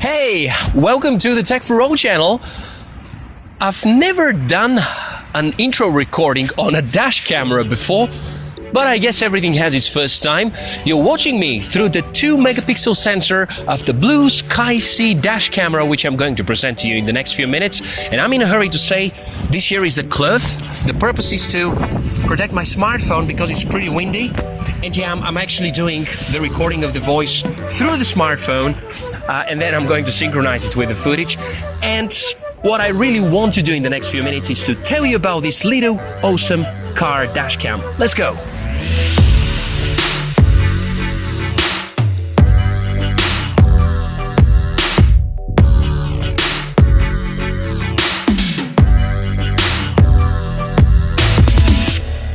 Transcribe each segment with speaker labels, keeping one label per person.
Speaker 1: Hey, welcome to the Tech for All channel. I've never done an intro recording on a dash camera before, but I guess everything has its first time. You're watching me through the 2-megapixel sensor of the BlueskySea dash camera, which I'm going to present to you in the next few minutes. And I'm in a hurry to say, this here is a cloth. The purpose is to protect my smartphone because it's pretty windy. And yeah, I'm actually doing the recording of the voice through the smartphone, and then I'm going to synchronize it with the footage. And what I really want to do in the next few minutes is to tell you about this little awesome car dash cam. Let's go.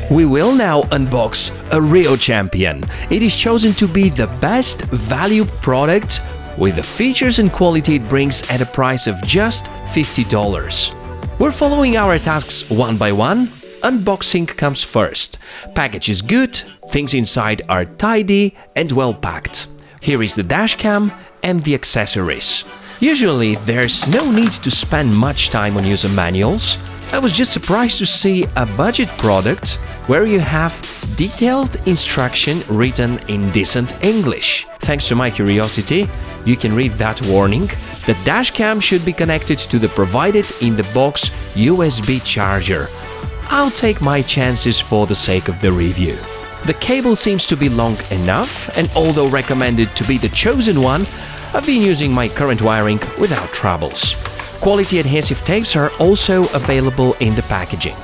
Speaker 1: We will now unbox a real champion. It is chosen to be the best value product with the features and quality it brings at a price of just $50. We're following our tasks one by one. Unboxing comes first. Package is good, things inside are tidy and well packed. Here is the dash cam and the accessories. Usually there's no need to spend much time on user manuals. I was just surprised to see a budget product where you have detailed instruction written in decent English. Thanks to my curiosity, you can read that warning. The dashcam should be connected to the provided in the box USB charger. I'll take my chances for the sake of the review. The cable seems to be long enough, and although recommended to be the chosen one, I've been using my current wiring without troubles. Quality adhesive tapes are also available in the packaging.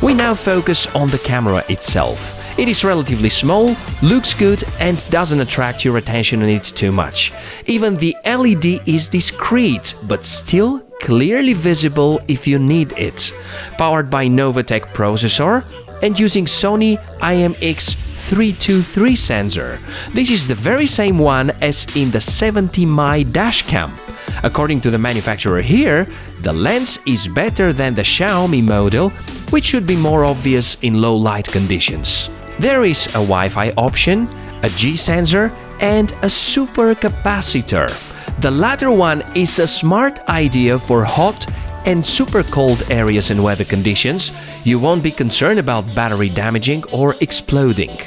Speaker 1: We now focus on the camera itself. It is relatively small, looks good and doesn't attract your attention on it too much. Even the LED is discreet, but still clearly visible if you need it. Powered by Novatec processor and using Sony IMX323 sensor. This is the very same one as in the 70mm dashcam. According to the manufacturer here, the lens is better than the Xiaomi model, which should be more obvious in low light conditions. There is a Wi-Fi option, a G sensor and a super capacitor. The latter one is a smart idea for hot and super cold areas and weather conditions. You won't be concerned about battery damaging or exploding.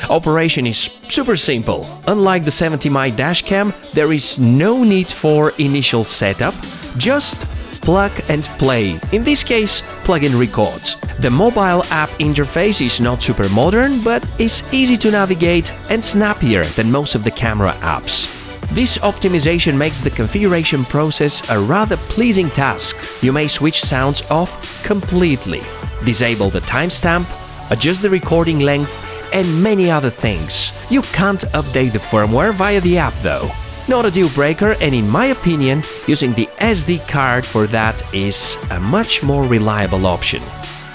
Speaker 1: Operation is super simple. Unlike the 70mm dashcam, there is no need for initial setup, just plug and play. In this case, plug and record. The mobile app interface is not super modern, but is easy to navigate and snappier than most of the camera apps. This optimization makes the configuration process a rather pleasing task. You may switch sounds off completely, disable the timestamp, adjust the recording length, and many other things. You can't update the firmware via the app though. Not a deal breaker, and in my opinion, using the SD card for that is a much more reliable option.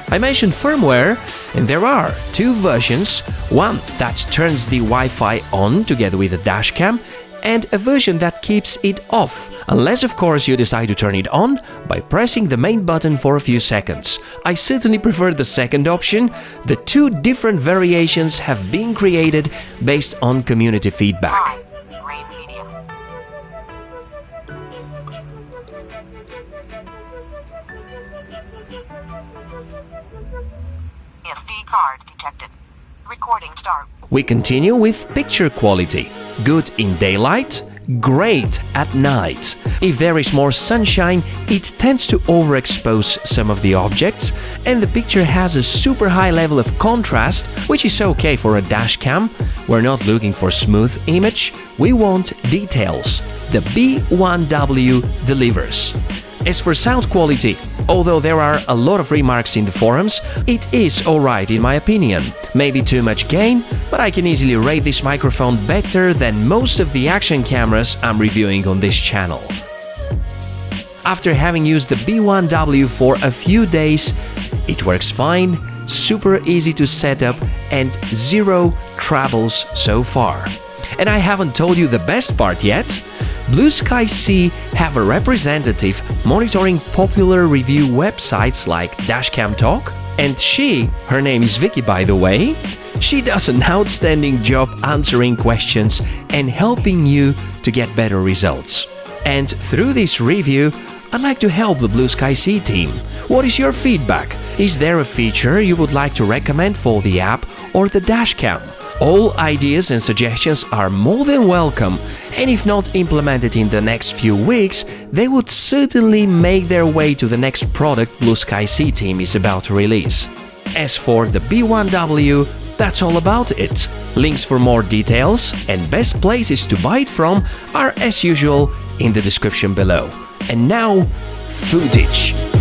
Speaker 1: I mentioned firmware, and there are two versions, one that turns the Wi-Fi on together with the dashcam, and a version that keeps it off, unless of course you decide to turn it on by pressing the main button for a few seconds. I certainly prefer the second option. The two different variations have been created based on community feedback.
Speaker 2: SD card detected. Recording start.
Speaker 1: We continue with picture quality. Good in daylight, great at night. If there is more sunshine, it tends to overexpose some of the objects, and the picture has a super high level of contrast, which is okay for a dashcam. We're not looking for smooth image, we want details. The B1W delivers. As for sound quality, although there are a lot of remarks in the forums, it is alright in my opinion. Maybe too much gain, but I can easily rate this microphone better than most of the action cameras I'm reviewing on this channel. After having used the B1W for a few days, it works fine, super easy to set up and zero troubles so far. And I haven't told you the best part yet. BlueskySea have a representative monitoring popular review websites like Dashcam Talk, and her name is Vicky by the way, she does an outstanding job answering questions and helping you to get better results. And through this review, I'd like to help the BlueskySea team. What is your feedback? Is there a feature you would like to recommend for the app or the dashcam? All ideas and suggestions are more than welcome, and if not implemented in the next few weeks, they would certainly make their way to the next product BlueskySea team is about to release. As for the B1W, that's all about it. Links for more details and best places to buy it from are as usual in the description below. And now, footage.